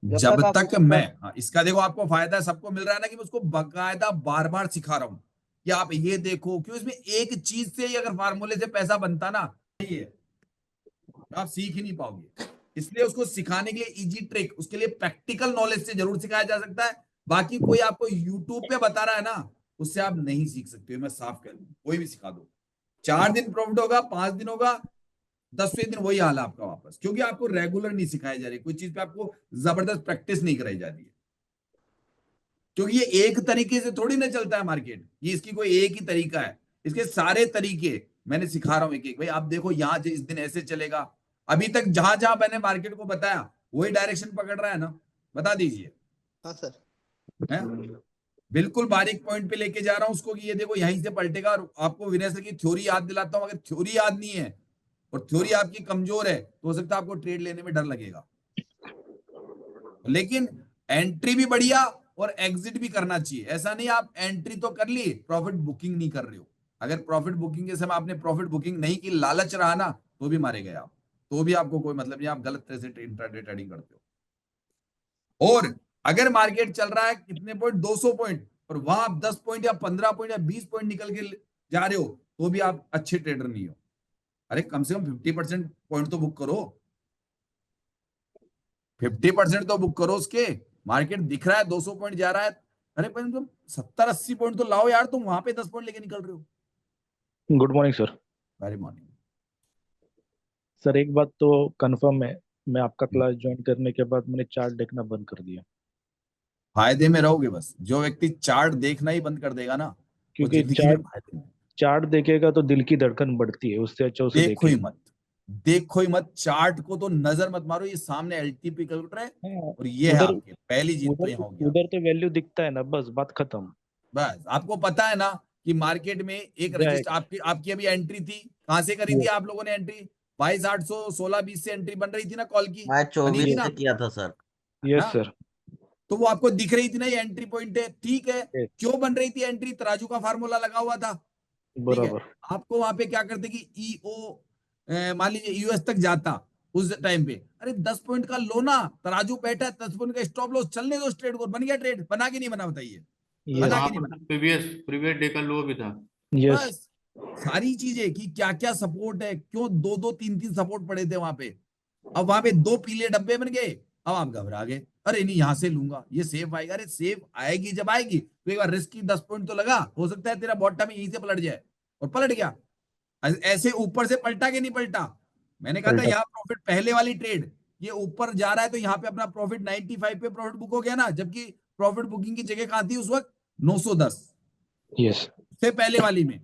जब जब तक आप तक उसके मैं, साथ। हाँ, इसका देखो आपको फायदा सबको मिल रहा है ना कि मैं उसको बकायदा बार बार सिखा रहा हूं कि आप ये देखो, क्यों इसमें एक चीज से ही अगर फार्मूले से पैसा बनता ना, ये आप सीख ही नहीं पाओगे। इसलिए उसको सिखाने के लिए इजी ट्रिक, उसके लिए प्रैक्टिकल नॉलेज से जरूर सिखाया जा सकता है। बाकी कोई आपको यूट्यूब पे बता रहा है ना, उससे आप नहीं सीख सकते हो, मैं साफ कह दूं, कोई भी सिखा दो। 4 दिन प्रॉफिट होगा, 5 दिन होगा, 10वें दिन वही हाल है आपका वापस, क्योंकि आपको रेगुलर नहीं सिखाई जा रही, कोई चीज पे आपको जबरदस्त प्रैक्टिस नहीं कराई जा रही है। क्योंकि ये एक तरीके से थोड़ी ना चलता है मार्केट, ये इसकी कोई एक ही तरीका है, इसके सारे तरीके मैंने सिखा रहा हूं एक एक। भाई आप देखो यहां इस दिन ऐसे चलेगा, अभी तक जहां जहां मैंने मार्केट को बताया वही डायरेक्शन पकड़ रहा है ना, बता दीजिए। हाँ सर। है, बिल्कुल बारीक पॉइंट पे लेके जा रहा हूं उसको कि ये देखो यहीं से पलटेगा। और आपको विनय सर की थ्योरी याद दिलाता हूं, अगर थ्योरी याद नहीं है और थ्योरी आपकी कमजोर है तो हो सकता है आपको ट्रेड लेने में डर लगेगा। लेकिन एंट्री भी बढ़िया और एग्जिट भी करना चाहिए। ऐसा नहीं आप एंट्री तो कर ली, प्रॉफिट बुकिंग नहीं कर रहे हो। अगर प्रॉफिट बुकिंग के समय आपने प्रॉफिट बुकिंग नहीं की, लालच रहा ना, तो भी मारे गए आप, तो भी आपको कोई मतलब नहीं, आप गलत तरह से इंट्राडे ट्रेडिंग करते हो। और अगर मार्केट चल रहा है कितने पॉइंट, 200 पॉइंट, और वहां आप 10 पॉइंट या 15 पॉइंट या 20 पॉइंट निकल के जा रहे हो, तो भी आप अच्छे ट्रेडर नहीं हो। अरे कम से कम 50% पॉइंट तो बुक करो, 50% तो बुक करो उसके। मार्केट दिख रहा है 200 पॉइंट जा रहा है, अरे पर तुम 70-80 पॉइंट तो लाओ यार, तुम वहां पे 10 पॉइंट लेके निकल रहे हो। Good morning sir. Very morning. Sir एक बात तो कंफर्म है, मैं आपका क्लास ज्वाइन करने के बाद मैंने चार्ट देखना बंद कर दिया। फायदे में रहोगे बस, जो व्यक्ति चार्ट देखना ही बंद कर देगा ना, वो क्योंकि जिंदगी में चार्ट फायदे में। चार्ट देखेगा तो दिल की धड़कन बढ़ती है, उससे अच्छा उसे देखो देखे। ही मत, देखो ही मत चार्ट को, तो नजर मत मारो। ये सामने एलटीपी कैलकुलेटर है हाँ। और ये है उधर आपके, पहली जीत तो उधर यहाँ होगी उधर आपकी। तो वैल्यू दिखता है ना, बस बात खत्म। बस आपको पता है ना कि मार्केट में एक रजिस्टर, जाएगा। आपकी आपकी अभी एंट्री थी, कहां से करी थी यस। आप लोगों ने एंट्री? 22,800 16-20 से एंट्री बन रही थी ना, कॉल की मैं बनी थी 24 ना। से किया था सर। यस हाँ, सर। तो वो आपको दिख रही थी ना, ये एंट्री पॉइंट है, ठीक है। यस। क्यों बन रही थी एंट्री? तराजू का फार्मूला लगा हुआ था, ठीक है। बराबर। आपको वहां पे क्या करते कि ईओ, मान लीजिए यूएस तक जाता उस टाइम पे, अरे 10 पॉइंट का लो ना, तराजू बैठा है, 10 पॉइंट का स्टॉप लॉस, चलने दो उस ट्रेड को, बन गया ट्रेड, बना के नहीं बना, बताइए, सर बना यस। के वहां नहीं पर बना? प्रीवियस प्रीवियस डे का लो भी था। यस। बस सारी चीजें कि क्या क्या सपोर्ट है, क्यों दो दो तीन तीन सपोर्ट पड़े थे वहां पे। अब वहां पे दो पीले डब्बे बन गए, अब आप घबरा गए, अरे नहीं यहां से लूंगा, ये सेफ आएगा। अरे सेफ आएगी जब आएगी तो एक बार रिस्क की 10 पॉइंट तो लगा, हो सकता है तेरा बॉटम यहीं से पलट जाए, और पलट गया। ऐसे ऊपर से पलटा के नहीं पलटा। मैंने कहा था पलटा। यहाँ प्रॉफिट, पहले वाली ट्रेड, ये ऊपर जा रहा है तो यहाँ पे अपना प्रॉफिट 95 पे प्रॉफिट बुक हो गया ना, जबकि प्रॉफिट बुकिंग की जगह कहां थी उस वक्त? 910 यस। से पहले वाली में।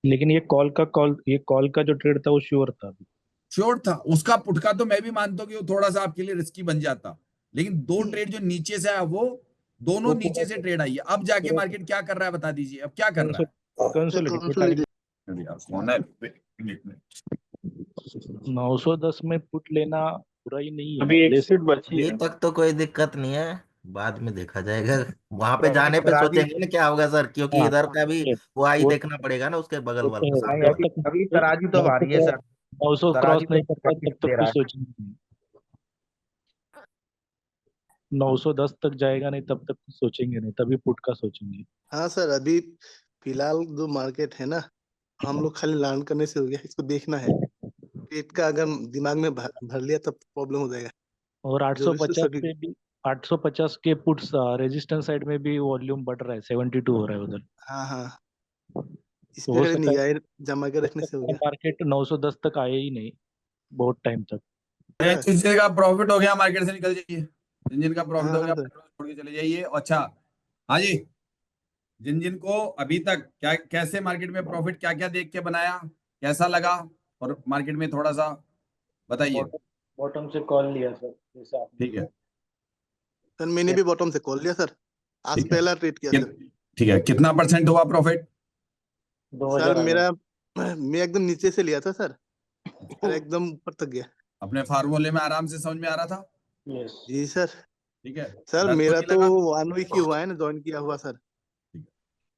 लेकिन ये कॉल का जो ट्रेड था वो श्योर था अभी। श्योर था उसका, पुट का तो मैं भी मानता हूँ कि वो थोड़ा सा आपके लिए रिस्की बन जाता, लेकिन दो ट्रेड जो नीचे से आया, वो दोनों वो नीचे से ट्रेड आई है। अब जाके पूरा मार्केट क्या कर रहा है बता दीजिए, अब क्या कर रहा है? कंसोलिडेट पुट आने। अरे यार, कौन है? एक मिनट। 910 में पुट लेना बुरा ही नहीं है, अभी एक ले सीट सकते। बची अभी है। तक तो कोई दिक्कत नहीं है, बाद में देखा जाएगा। वहां पे तब जाने पे तराजू सोचेंगे ना क्या होगा सर, क्योंकि हाँ, इधर का भी वो आई वो देखना पड़ेगा ना, उसके बगल वो वाला, तो है, नहीं, सामने जब अभी वाला। तक अभी तराजू तो भारी है सर। 900 क्रॉस तराजू तो नहीं करता तब तक दे कुछ रहा है। सोचेंगे नहीं। 910 तक जाएगा नहीं तब तक कुछ सोचेंगे नहीं, तभी पुट का सोचेंगे। हाँ सर, अभी फिलहाल जो मार्केट है ना, हम लोग खाली लर्न करने से हो गया, इसको देखना है। पेट का अगर दिमाग में भर लिया तब प्रॉब्लम हो जाएगा। और जरूरी से 850 सभी। पे भी, 850 के पुट्स रेजिस्टेंस साइड में भी वॉल्यूम बढ़ रहा है, 72 हो रहा है उधर। हाँ हाँ, इस तो पे हो खाली सकता है, निगाहें जमा के रखने से हो गया। मार्केट 910 तक आए ही नहीं बहुत टाइम तक। हाँ जिनका प्रॉफिट हो गया मार्केट से निकल जाइए, जिनका प्रॉफिट हाँ हो हाँ गया सर। छोड़ के चले जाइए। अच्छा, हाँ जी, जिन जिन को अभी तक क्या, कैसे मार्केट में प्रॉफिट क्या क्या देख के बनाया, कैसा लगा, और मार्केट में थोड़ा सा बताइए। बॉटम बॉटम से कॉल लिया सर, जैसे आपने ठीक किया। है, सर मैंने भी बॉटम से कॉल लिया सर, आज ठीक है, पहला ट्रेड किया सर। ठीक है, कितना परसेंट हुआ प्रॉफिट? सर 2000 आ गया। मेरा, मैं एकदम नीचे से लिया था सर, और एकदम ऊपर तक गया। अपने फार्मूले में आराम से समझ में आ रहा था? यस। जी सर। ठीक है, सर डर तो मेरा नहीं तो लगा? 1 वीक ही हुआ है ना ज्वाइन किया हुआ सर। ठीक है।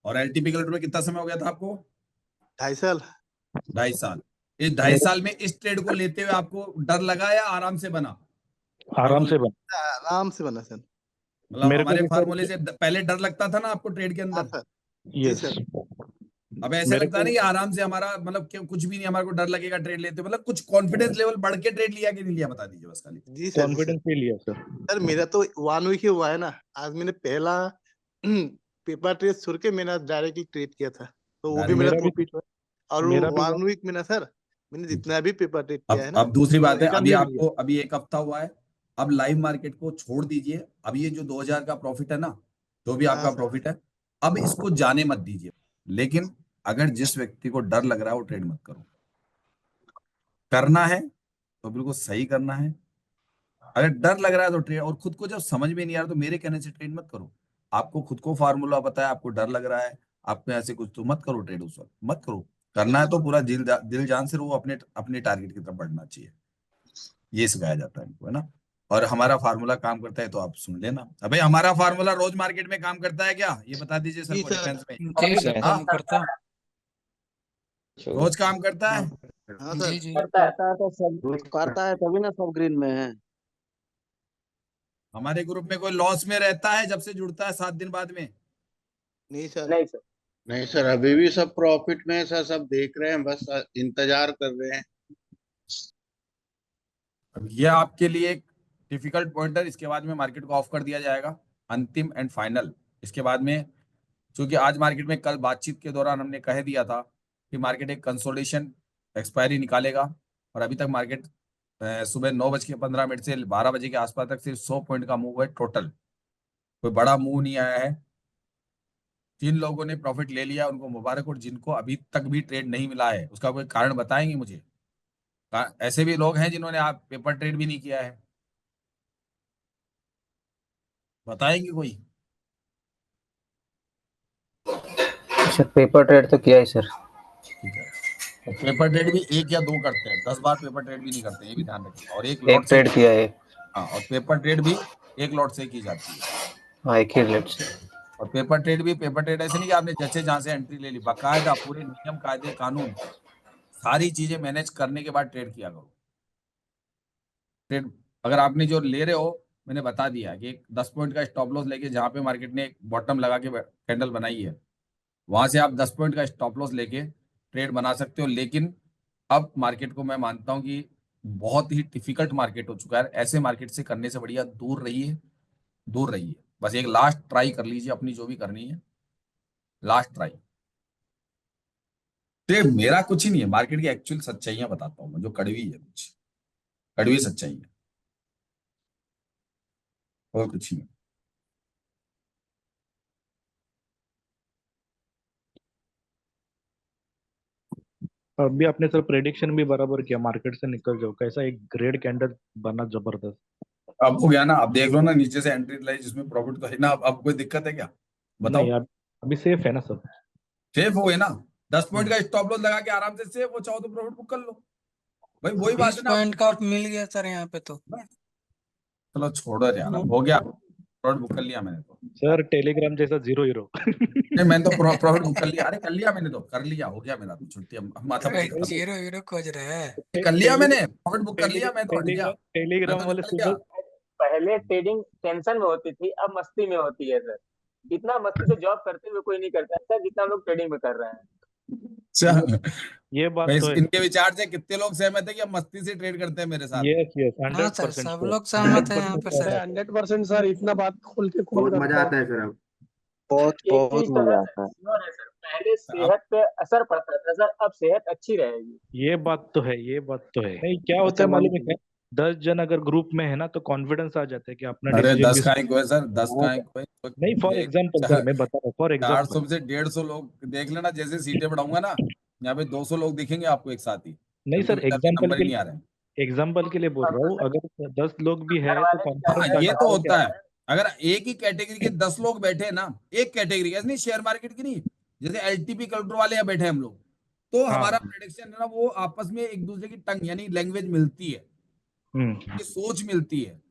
और एलटीपी कैलकुलेटर में कितना समय हो गया था आपको? 2.5 साल। 2.5 साल। इस 2.5 साल में इस ट्रेड को लेते हुए आपको डर लगा या आराम से बना? आराम से बना। आराम से बना सर। मतलब मेरे को हमारे भी सर फार्मूले से पहले डर लगता था ना आपको ट्रेड के हाँ अंदर, सर, जी यस सर। अब ऐसे मेरे लगता है को ना कि आराम से हमारा मतलब कुछ भी नहीं, हमारे को डर लगेगा ट्रेड लेते, मतलब कुछ कॉन्फिडेंस लेवल बढ़ के ट्रेड लिया कि नहीं लिया, बता दीजिए बस खाली। जी सर, जी सर। कॉन्फिडेंस ही लिया सर। सर मेरा तो 1 वीक ही हुआ है ना, आज मैंने पहला पेपर ट्रेड छोड़ के मैंने डायरेक्टली ट्रेड किया था, तो वो भी Direct- मेरा मेरा भी प्रॉफिट हुआ। और मेरा भी 1 वीक में ना सर, मैंने जितना भी पेपर ट्रेड किया है ना, अब दूसरी बात है, रिटर्न अभी भी मिल आपको अभी 1 हफ्ता हुआ है, अब लाइव मार्केट को छोड़ दीजिए। अब ये जो 2000 का प्रॉफिट है ना, जो भी गया। आपका हाँ सर, प्रॉफिट है, अब इसको जाने मत दीजिए। लेकिन अगर जिस व्यक्ति को डर लग रहा है वो ट्रेड मत करो, करना है तो बिल्कुल सही करना है। अगर डर लग रहा है तो ट्रेड, और खुद को जब समझ में नहीं आ रहा तो मेरे कहने से ट्रेड मत करो। आपको खुद को फार्मूला पता है, आपको डर लग रहा है, आप में ऐसे कुछ, तो मत करो ट्रेड, उस वक्त मत करो। करना है तो पूरा दिल जान से, वो अपने अपने टारगेट की तरफ बढ़ना चाहिए, ये सिखाया जाता है इनको, है ना। और हमारा फार्मूला काम करता है तो आप सुन लेना। अबे हमारा फार्मूला रोज मार्केट में काम करता है क्या, ये बता दीजिए सर जी को सर। डिफेंस में। जी सर, हाँ, काम करता। रोज काम करता है। हाँ सर। जी जी। करता है तो सब करता है, तभी ना सब ग्रीन में है। हमारे ग्रुप में कोई लॉस में रहता है जब से जुड़ता है 7 दिन बाद में? नहीं सर। नहीं सर। नहीं सर, अभी भी सब प्रॉफिट में है सर, सब देख रहे हैं, बस इंतजार कर रहे हैं। अब ये आपके लिए एक डिफिकल्ट पॉइंट है, इसके बाद में मार्केट को ऑफ कर दिया जाएगा, अंतिम एंड फाइनल। इसके बाद में, क्योंकि आज मार्केट में, कल बातचीत के दौरान हमने कह दिया था कि मार्केट एक कंसोलिडेशन एक्सपायरी निकालेगा, और अभी तक मार्केट सुबह 9:15 से 12 बजे के आसपास तक सिर्फ 100 पॉइंट का मूव है टोटल, कोई बड़ा मूव नहीं आया है। 3 लोगों ने प्रॉफिट ले लिया, उनको मुबारक, और जिनको अभी तक भी ट्रेड नहीं मिला है उसका कोई कारण बताएंगे मुझे? ऐसे भी लोग हैं जिन्होंने आप पेपर ट्रेड भी नहीं किया है, बताएंगे कोई? सर पेपर ट्रेड तो किया है सर। ठीक है, तो पेपर ट्रेड भी 1 या 2 करते हैं, 10 बार पेपर ट्रेड भी नहीं करते, ये भी ध्यान रखिए। और एक एक लॉट से, ट्रेड किया है। हाँ, और पेपर ट्रेड भी एक लॉट से की जाती है। हाँ, एक ही रेट से। और पेपर ट्रेड ऐसे नहीं कि आपने जैसे जहां से एंट्री ले ली, बाकायदा पूरे नियम कायदे कानून सारी चीजें मैनेज करने के बाद ट्रेड किया करो। ट्रेड अगर आपने जो ले रहे हो, मैंने बता दिया कि एक 10 पॉइंट का स्टॉप लॉस लेके, जहां पे मार्केट ने एक बॉटम लगा के कैंडल बनाई है, वहां से आप 10 पॉइंट का स्टॉप लॉस लेके ट्रेड बना सकते हो। लेकिन अब मार्केट को मैं मानता हूं कि बहुत ही डिफिकल्ट मार्केट हो चुका है, ऐसे मार्केट से करने से बढ़िया दूर रहिए, दूर रहिए। बस एक लास्ट ट्राई कर लीजिए अपनी, जो भी करनी है लास्ट ट्राई। तो मेरा कुछ ही नहीं है, मार्केट की एक्चुअल सच्चाइयां बताता हूं मैं, जो कड़वी है, कुछ कड़वी सच्चाई है, और कुछ नहीं। अभी आपने सर प्रेडिक्शन भी बराबर किया, मार्केट से निकल जाओ, कैसा एक ग्रेड कैंडल बना जबरदस्त। अब हो गया ना, अब देख लो ना, नीचे से एंट्री लाई जिसमें प्रॉफिट तो है ना, अब कोई दिक्कत है क्या, बताओ? नहीं यार, अभी सेफ है ना सब। सेफ हो गए ना, 10 पॉइंट का स्टॉप लॉस लगा के आराम से सेफ हो, चाहो तो प्रॉफिट बुक कर लो भाई, वही बात 20 है ना। पॉइंट का मिल गया सर यहाँ पे तो। चलो छोड़ो यार, अब हो गया, प्रॉफिट बुक कर लिया मैंने तो। सर टेलीग्राम जैसा 0 नहीं, मैंने तो प्रॉफिट बुक कर लिया, अरे कर लिया मैंने, तो कर लिया, हो गया मेरा तो, छुट्टी, अब माथा अरे पच्ची खत्म। जीरो हीरो खोज रहे हैं। कर लिया मैंने, प्रॉफिट बुक कर लिया, मैं तो हट गया, मैं टेलीग्राम तो वाले निकल गया। सुबह पहले ट्रेडिंग टेंशन में होती थी, अब मस्ती में होती है सर। इतना मस्ती से जॉब करते हुए कोई नहीं करता है सर, जितना लोग ट्रेडिंग में कर रहे हैं। चल, ये बात भाई तो है। इनके विचार से कितने लोग सहमत है कि हम मस्ती से ट्रेड करते हैं मेरे साथ? यस यस हाँ सर, 100% सब लोग सहमत है यहाँ पे सर। 100% सर, इतना बात खोल के कौन बहुत मजा करता आता है सर अब। बहुत एक बहुत चीज तो मजा है आता है। सर, श्योर है सर, पहले सेहत पे असर पड़ता था सर, अब सेहत अच्छी रहेगी। ये बात तो है, ये बात तो है। नहीं क्या होता है मालूम है क्या, 10 जन अगर ग्रुप में है ना तो कॉन्फिडेंस आ जाता है कि अपना अरे डिसीजन 10 भी। का ही कोई सर, 10 का हाँ, ही कोई नहीं फॉर एग्जांपल सर, मैं बता रहा हूँ फॉर एग्जांपल। 400 से 150 लोग देख लेना, जैसे सीटें बढ़ाऊंगा ना, यहाँ पे 200 लोग दिखेंगे आपको एक साथ ही, नहीं जबकि सर, मेरे अभी नंबर ही नहीं आ रहे हैं। एग्जांपल के लिए बोल रहा हूँ, अगर 10 लोग भी है घर तो वाले भी हाँ, कॉन्फिडेंस आ ये जाता तो है होता कि है। अगर एक ही कैटेगरी के 10 लोग बैठे हैं ना, एक कैटेगरी ऐसे नहीं, शेयर मार्केट की नहीं, जैसे एलटीपी कल्टर वाले यहाँ बैठे हैं हम लोग, तो हमारा हाँ। प्रेडिक्शन है ना, वो आपस में एक दूसरे की टंग यानी लैंग्वेज मिलती है, ये सोच मिलती है।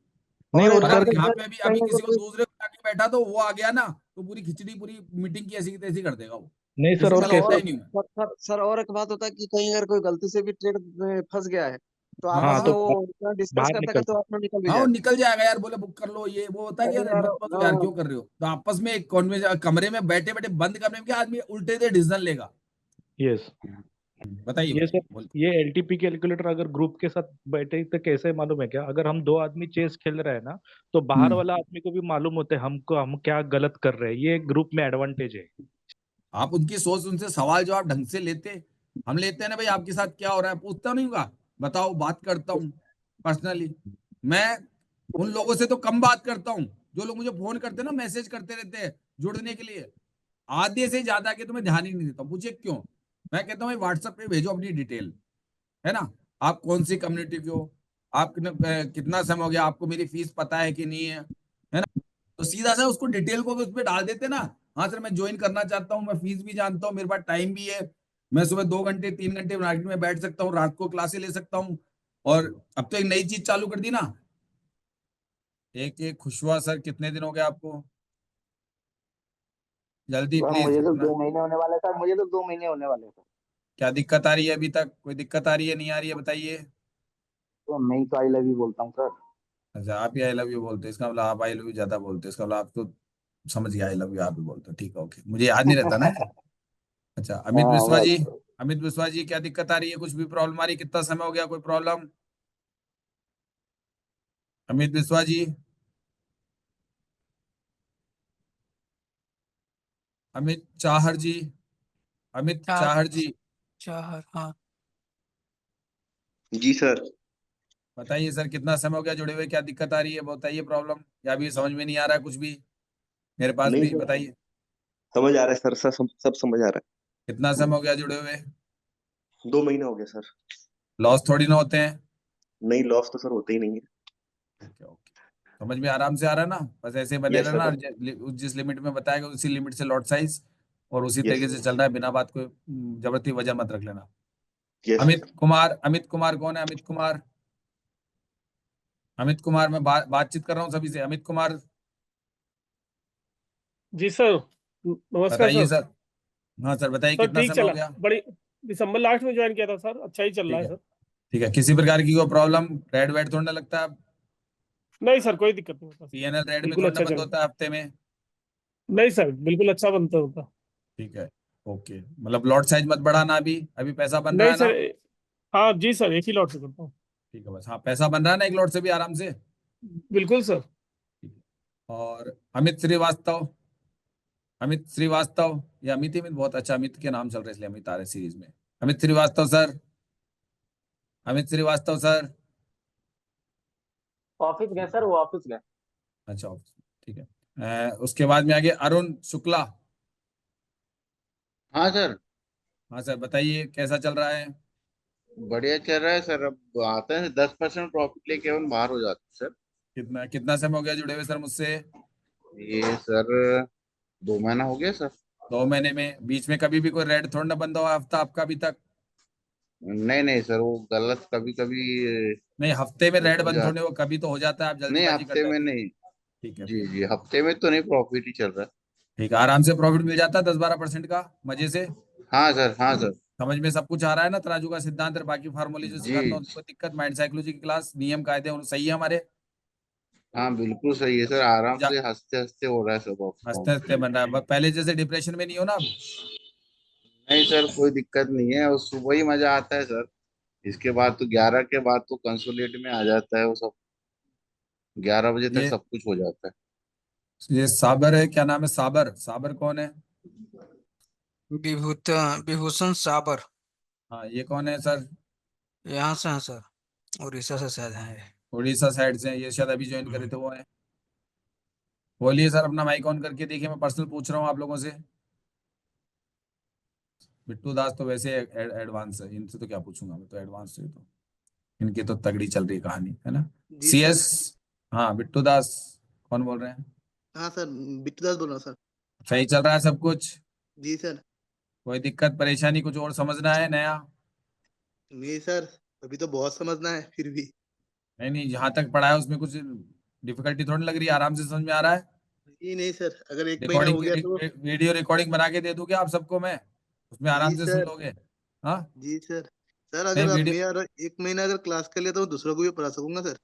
नहीं और और अगर सर यहाँ पे अभी किसी को दूसरे को आके बैठा तो वो आ गया ना, तो पूरी खिचड़ी, पूरी मीटिंग की ऐसी की तैसी कर देगा वो, नहीं सर, इसलिए और मैं कैसा लेता ही नहीं हूँ। सर और एक बात होता है कि कहीं अगर कोई गलती से भी ट्रेड में फंस गया है तो हाँ, आपस हाँ में तो वो डिस्कस बाहर करते निकल करते आपस में निकल भी हाँ वो जाते निकल जाएगा यार, बोले बुक कर लो, ये वो होता है कि अरे यार यार मत मत यार क्यों कर रहे हो, तो आपस में एक कॉन्वर्सेशन कमरे में बैठे बैठे बंद कमरे में क्या आदमी उल्टे से डिसीजन लेगा। यस बताइए ये सर बोल। ये एलटीपी कैलकुलेटर अगर ग्रुप के साथ बैठे तो कैसे मालूम है क्या, अगर हम 2 आदमी चेस खेल रहे हैं ना तो बाहर वाला आदमी को भी मालूम होता है हमको हम क्या गलत कर रहे हैं, ये ग्रुप में एडवांटेज है। आप उनकी सोच, उनसे सवाल जवाब ढंग से लेते, हम लेते हैं ना भाई आपके साथ क्या हो रहा है, पूछता नहीं होगा, बताओ, बात करता हूँ पर्सनली। मैं उन लोगों से तो कम बात करता हूँ जो लोग मुझे फोन करते हैं ना, मैसेज करते रहते हैं जुड़ने के लिए, आधे से ज्यादा के तो मैं ध्यान ही नहीं देता हूँ। पूछे क्यों, मैं कहता हूँ भाई व्हाट्सएप पे भेजो अपनी डिटेल, है ना, आप कौन सी कम्युनिटी के हो, आप कितना समय हो गया, आपको मेरी फीस पता है कि नहीं है ना, तो सीधा सा उसको डिटेल को भी उस पर डाल देते ना। हाँ सर मैं ज्वाइन करना चाहता हूँ, मैं फीस भी जानता हूँ, मेरे पास टाइम भी है, मैं सुबह 2 घंटे 3 घंटे मार्केट में बैठ सकता हूँ, रात को क्लासे ले सकता हूँ। और अब तो एक नई चीज चालू कर दी ना, एक एक खुशवा सर, कितने दिन हो गए आपको, जल्दी सर प्लीज मुझे तो अपना। 2 महीने होने वाले सर, मुझे तो 2 महीने होने वाले सर। क्या दिक्कत आ रही है, अभी तक कोई दिक्कत आ रही है, नहीं आ रही है, बताइए। तो मैं ही तो आई लव यू बोलता हूँ सर। अच्छा आप ही आई लव यू बोलते हैं, इसका मतलब आप आई लव यू ज्यादा बोलते हैं, इसका मतलब आप तो समझ गया, आई लव यू आप ही बोलते हो, ठीक है ओके, मुझे याद नहीं रहता ना ये। अच्छा अमित हाँ बिस्वा जी, बस। अमित बिस्वा जी क्या दिक्कत आ रही है, कुछ भी प्रॉब्लम आ रही है, कितना समय हो गया, कोई प्रॉब्लम। अमित बिस्वा जी, अमित चाहर जी, अमित चार चाहर जी, चार हाँ। जी सर। बताइए सर कितना समय हो गया जुड़े हुए, क्या दिक्कत आ रही है, बताइए प्रॉब्लम, या अभी समझ में नहीं आ रहा है कुछ भी, मेरे पास नहीं भी सर, बताइए। समझ आ रहा है सर, सब समझ आ रहा कितना समय हो गया जुड़े हुए, है। 2 महीने हो गए सर। लॉस थोड़ी ना होते हैं। नहीं, लॉस तो सर होते ही नहीं है। ओके ओके, समझ में आराम से आ रहा है ना, बस ऐसे बने यस रहना, सर। जिस लिमिट में बताएगा उसी लिमिट से लॉट साइज, और उसी यस तरीके से सर। चल रहा है, बिना बात को जबरदस्ती वजह मत रख लेना। Yes Amit sir. कुमार, अमित कुमार कौन है, अमित कुमार, अमित कुमार, मैं बातचीत कर रहा हूँ सभी से, अमित कुमार जी सर। नमस्कार बताइए सर। सर। हाँ सर बताइए सर कितना ठीक समय हो चला, गया। बड़ी दिसंबर लास्ट में ज्वाइन किया था सर, अच्छा ही चल रहा ठीक है है, सर। ठीक है, किसी प्रकार की कोई प्रॉब्लम, रेड वेड थोड़ा ना लगता है, नहीं सर कोई दिक्कत नहीं होता सर, पीएनएल रेड में बिल्कुल थोड़ा ना अच्छा बंद चल होता है हफ्ते में। नहीं सर बिल्कुल अच्छा बनता होता। ठीक है ओके, मतलब लॉट साइज मत बढ़ाना, अभी अभी पैसा बन रहा नहीं है सर। ना। हाँ जी सर, एक ही लॉट से करता हूँ। ठीक है बस, हाँ पैसा बन रहा है ना एक लॉट से भी आराम से। बिल्कुल सर। ठीक है। और अमित श्रीवास्तव, अमित श्रीवास्तव, ये अमित ही अमित, बहुत अच्छा, अमित के नाम चल रहे हैं इसलिए अमित आ रहे सीरीज में। Amit Srivastava sir, Amit Srivastava sir. Office गए सर, वो ऑफिस गए। अच्छा ठीक है, उसके बाद में आगे अरुण शुक्ला। हाँ सर, हाँ सर बताइए कैसा चल रहा है। बढ़िया चल रहा है सर। अब आते हैं 10% प्रॉफिट लेके हम बाहर हो जाते हैं सर। कितना कितना समय हो गया जुड़े हुए सर मुझसे। ये सर 2 महीना हो गया सर। 2 महीने में बीच में कभी भी कोई रेड थोड़ा ना बंद हुआ हफ्ता आपका अभी तक। नहीं नहीं सर, वो गलत कभी कभी नहीं हफ्ते में रेड हो बंद जाता। थोड़े, वो कभी तो हो जाता है, आप नहीं जल्दीबाजी कर हफ्ते में जाते हैं। नहीं। ठीक है जी फिर, जी, हफ्ते में तो नहीं, प्रॉफिट ही चल रहा है। ठीक है, आराम से प्रॉफिट मिल जाता है 10-12% का मजे से। हाँ सर, हाँ सर। समझ में सब कुछ आ रहा है ना, तराजू का सिद्धांत और बाकी फार्मूले जो जी सिखाता हूँ, कोई दिक्कत, माइंड साइकोलॉजी की क्लास, नियम कायदे सही है हमारे। हाँ बिल्कुल सही है सर, आराम जा से हंसते हंसते हो रहा है सब हंसते काम। हंसते बन रहा है, पहले जैसे डिप्रेशन में नहीं हो ना अब। नहीं सर, कोई दिक्कत नहीं है, उस सुबह ही मजा आता है सर। इसके बाद तो 11 के बाद तो कंसोलिडेट में आ जाता है वो सब। 11 बजे तक ये सब कुछ हो जाता है। ये साबर है, क्या नाम है, साबर, साबर कौन है। विभूत विभूषण साबर। हाँ ये कौन है सर। यहाँ से हैं सर, उड़ीसा से शायद हैं। उड़ीसा साइड से हैं, ये शायद अभी ज्वाइन करे हम्म। थे वो है। बोलिए सर, अपना माइक ऑन करके देखिए, मैं पर्सनल पूछ रहा हूँ आप लोगों से। बिट्टू दास तो वैसे एडवांस है, इनसे तो क्या पूछूंगा, मैं तो एडवांस है, तो इनकी तो तगड़ी चल रही कहानी है ना। जी सर। सीएस, हाँ बिट्टू दास, कौन बोल रहे हैं। हाँ सर, बिट्टू दास बोल रहा हूँ सर। सही चल रहा है सब कुछ, जी सर। कोई दिक्कत परेशानी, कुछ और समझना है नया। नहीं सर, अभी तो बहुत समझना है फिर भी। नहीं नहीं, जहां तक पढ़ा है उसमें कुछ डिफिकल्टी थोड़ी लग रही है, आराम से समझ में आ रहा है। नहीं नहीं सर, अगर 1 महीना हो रिकॉर्डिंग, गया तो। वीडियो रिकॉर्डिंग बना के दे दूं क्या आप सबको मैं, उसमें जी आराम से सुन सर। लोगे। हाँ जी सर। सर नहीं अगर अब वीडियो, मैं अगर 1 महीना अगर क्लास कर लिया तो मैं दूसरों को भी पढ़ा सकूंगा सर।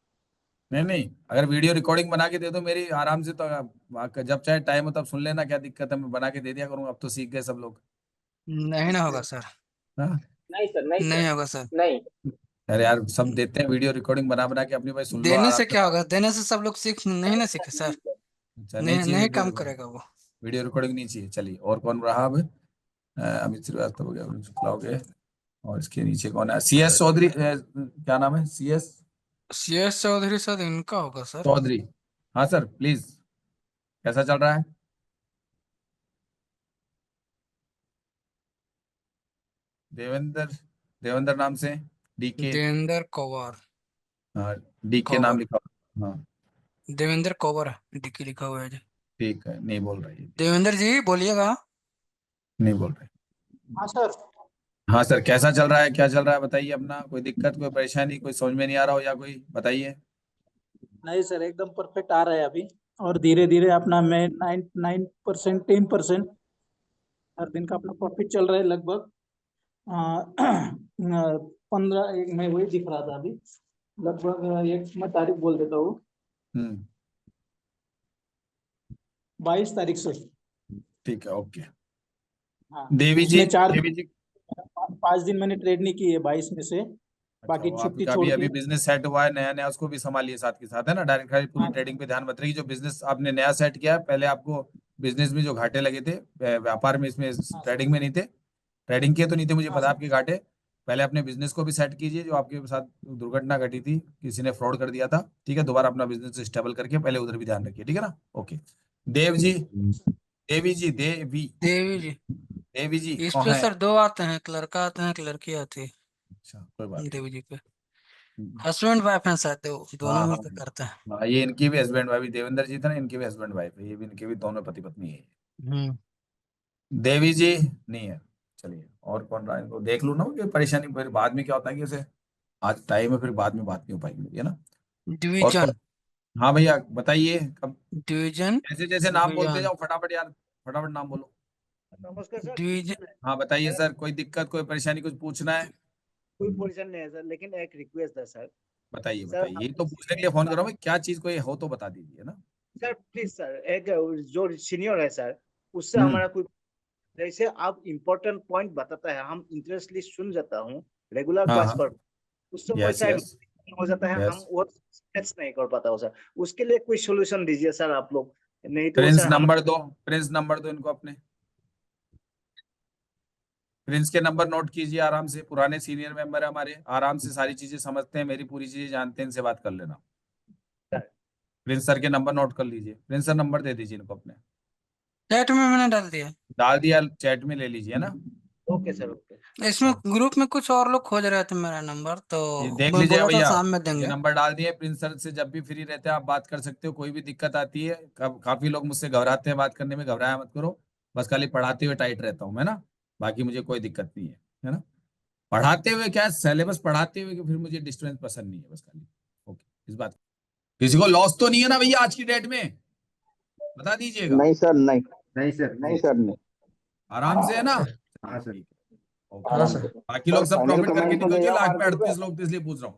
नहीं अगर वीडियो रिकॉर्डिंग बना के दे दो मेरी आराम से, तो जब चाहे टाइम हो तब सुन लेना, क्या दिक्कत है, मैं बना के दे दिया करूंगा। अब तो सीख गए सब लोग। नहीं ना होगा सर, हाँ? नहीं सर, नहीं नहीं सर, होगा सर। नहीं। अरे यार सब देते हैं वीडियो रिकॉर्डिंग बना बना के, अपनी भाई सुन लो देने आराम से से। क्या होगा, देने से सब लोग सीख नहीं ना सीखे सर, अच्छा नहीं नहीं चाहिए नहीं वीडियो काम रिकॉर्डिंग, करेगा वो। वीडियो रिकॉर्डिंग नहीं चाहिए। चलिए और कौन रहा अब? अमित श्रीवास्तव हो गया, अरुण शुक्ला हो गए, और इसके नीचे कौन है? CS चौधरी, क्या नाम है? CS CS चौधरी सर, इनका होगा सर। चौधरी। हाँ सर प्लीज, कैसा चल रहा है? देवेंद्र, देवेंद्र नाम से DK। देवेंद्र कोवर, हाँ DK नाम कोवर, लिखा हुआ। हाँ देवेंद्र कोवर डिक्की लिखा हुआ है जी। ठीक है, नहीं बोल रही है, देवेंद्र जी बोलिएगा। नहीं बोल रहे। हाँ सर। हाँ सर, कैसा चल रहा है, क्या चल रहा है बताइए अपना। कोई दिक्कत, कोई परेशानी, कोई समझ में नहीं आ रहा हो या कोई बताइए। नहीं सर, एकदम परफेक्ट आ रहा है अभी। और धीरे धीरे अपना मैं 9% 10% हर दिन का अपना प्रॉफिट चल रहा है लगभग। 15 एक मैं वही दिख रहा था अभी लगभग। एक मैं तारीख बोल देता हूँ, 22 तारीख से। ठीक है ओके। हाँ, देवी जी, उसमें 4 देवी जी, 5 दिन मैंने ट्रेड नहीं की है 22 में से, अच्छा बाकी वो छुट्टी आपका छोड़ अभी के। अभी बिजनेस सेट हुआ है नया नया, उसको भी संभालिए साथ के साथ, है ना। डायरेक्ट खाली पूरी हाँ ट्रेडिंग पे ध्यान मत रखिए। जो बिजनेस आपने नया सेट किया है, पहले आपको बिजनेस में जो घाटे लगे थे, व्यापार में, इसमें हाँ ट्रेडिंग में नहीं थे, ट्रेडिंग के तो नहीं थे, मुझे हाँ पता सर। आपके घाटे। पहले अपने बिजनेस को भी सेट कीजिए। जो आपके साथ दुर्घटना घटी थी, किसी ने फ्रॉड कर दिया था, ठीक है, दोबारा अपना बिजनेस स्टेबल करके पहले उधर भी ध्यान रखिए, ठीक है ना। ओके। देव जी, देवी जी, देवी, देवी जी, देवी जी इस कौन पे है? सर दो आते हैं, एक लड़का आता है एक लड़की आती है। अच्छा कोई बात देवी जी पे नहीं। हस्बैंड वाइफ हैं सर, दोनों हाँ हाँ मिलकर करते हैं। हाँ, ये इनकी भी हस्बैंड वाइफ, देवेंद्र जी थे ना, इनके भी हस्बैंड वाइफ है, ये भी इनके भी दोनों पति पत्नी है। हम्म। देवी जी नहीं है। चलिए और कौन रहा है, इनको देख लूँ ना, कि परेशानी फिर बाद में क्या होता है कि जैसे आज टाइम है, फिर बाद में बात नहीं हो पाएगी, है ना। और डिवीजन, हाँ भैया बताइए कब, डिवीजन, जैसे जैसे नाम बोलते डिवीजन, जाओ फटाफट यार, फटाफट नाम बोलो। नमस्कार सर। डिवीजन। हाँ बताइए सर, कोई दिक्कत, कोई परेशानी, कुछ पूछना है? कोई पोजीशन नहीं है सर, लेकिन एक रिक्वेस्ट है सर। बताइए सर बताइए, ये तो पूछने के लिए फोन करो मैं, क्या चीज कोई हो तो बता दीजिए ना। सर प्लीज सर, एक जो सीनियर है सर, उससे हम्म। हमारा कोई, जैसे आप इम्पोर्टेंट पॉइंट बताता है, हम इंटरेस्टली सुन जाता हूँ रेगुलर हाँ क्लास हाँ, पर, उससे यस वैसा यस हो जाता है, हम यस। वो catch नहीं कर पाता हो सर। उसके लिए कोई सोल्यूशन दीजिए सर आप लोग, नहीं तो प्रिंस सर हम। नंबर दो, प्रिंस नंबर दो इनको अपने। प्रिंस के नंबर नोट कीजिए आराम से, पुराने सीनियर मेंबर है हमारे, आराम से सारी चीजें समझते हैं, मेरी पूरी चीजें जानते हैं, इनसे बात कर लेना। प्रिंस सर के नंबर नोट कर लीजिए, प्रिंस सर नंबर दे दीजिए इनको अपने। चैट में मैंने डाल दिया। डाल दिया, चैट में ले लीजिए ना। Okay sir, okay. इसमें ग्रुप में कुछ और लोग खोज रहे थे मेरा नंबर, तो ये देख मैं लीजिए बोला था भैया, शाम में ये देंगे। नंबर डाल दिए। प्रिंस सर से जब भी फ्री रहते हैं आप बात कर सकते हो, कोई भी दिक्कत आती है। काफी लोग मुझसे घबराते हैं बात करने में, घबराया मत करो। बस खाली पढ़ाते हुए टाइट रहता हूँ मैं ना, बाकी मुझे कोई दिक्कत नहीं है ना। पढ़ाते हुए क्या, सिलेबस पढ़ाते हुए कि फिर मुझे डिस्टर्बेंस पसंद नहीं है, बस खाली। ओके, इस बात, किसी को लॉस तो नहीं है ना भैया आज की डेट में, बता दीजिएगा। नहीं सर, नहीं। नहीं सर, नहीं नहीं सर, सर। नहीं। आराम से है ना। हाँ सर। ठीक है ओके। आराम से। बाकी सर लोग सब फाइनल प्रॉफिट करके कमेंट तो निकल ले जाए, जाओ लास्ट में मार्केट पे। 38 लोग, तो इसलिए पूछ रहा हूँ।